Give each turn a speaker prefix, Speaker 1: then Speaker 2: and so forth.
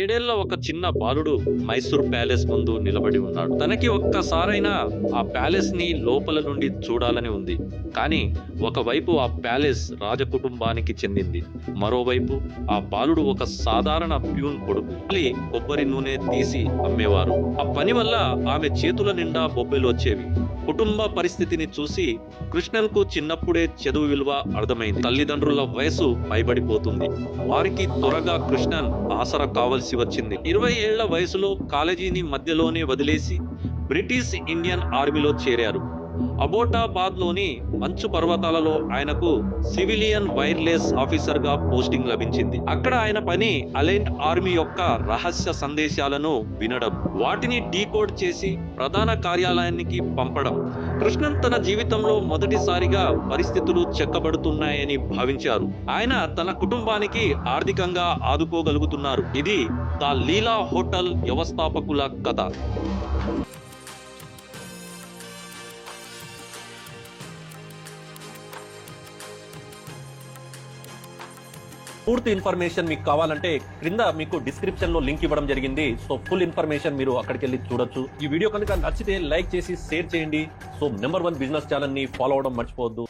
Speaker 1: ఏడేళ్ల ఒక చిన్న బాలుడు మైసూర్ ప్యాలెస్ ముందు నిలబడి ఉన్నాడు. తనకి ఒక్కసారైనా ఆ ప్యాలెస్ ని లోపల నుండి చూడాలని ఉంది. కానీ ఒకవైపు ఆ ప్యాలెస్ రాజకుటుంబానికి చెందింది. మరోవైపు ఆ బాలుడు ఒక సాధారణ ప్యూన్ కొడుకు. మళ్ళీ కొబ్బరి నూనె తీసి అమ్మేవారు. ఆ పని వల్ల ఆమె చేతుల నిండా బొబ్బెలు వచ్చేవి. కుటుంబ పరిస్థితిని చూసి కృష్ణన్ కు చిన్నప్పుడే చదువు విలువ అర్థమైంది. తల్లిదండ్రుల వయసు పైబడిపోతుంది. వారికి త్వరగా కృష్ణన్ ఆసరా కావలసి వచ్చింది. 20 ఏళ్ల వయసులో కాలేజీని మధ్యలోనే వదిలేసి బ్రిటిష్ ఇండియన్ ఆర్మీలో చేరారు. అబోటాబాద్ లోని మంచు పర్వతాలలో ఆయనకు సివిలియన్ వైర్లెస్ ఆఫీసర్ గా పోస్టింగ్ లభించింది. అక్కడ ఆయన పని అలైన్డ్ ఆర్మీ యొక్క రహస్య సందేశాలను వినడం, వాటిని డీకోడ్ చేసి ప్రధాన కార్యాలయానికి పంపడం. కృష్ణన్ తన జీవితంలో మొదటిసారిగా పరిస్థితులు చెక్కబడుతున్నాయని భావించారు. ఆయన తన కుటుంబానికి ఆర్థికంగా ఆదుకోగలుగుతున్నారు. ఇది ద లీలా హోటల్ వ్యవస్థాపకుల కథ.
Speaker 2: పూర్తి ఇన్ఫర్మేషన్ మీకు కావాలంటే క్రింద మీకు డిస్క్రిప్షన్ లో లింక్ ఇవ్వడం జరిగింది. సో ఫుల్ ఇన్ఫర్మేషన్ మీరు అక్కడికి వెళ్ళి చూడొచ్చు. ఈ వీడియో కనుక నచ్చితే లైక్ చేసి షేర్ చేయండి. సో నెంబర్ 1 బిజినెస్ ఛానల్ ని ఫాలో అవడం మర్చిపోవద్దు.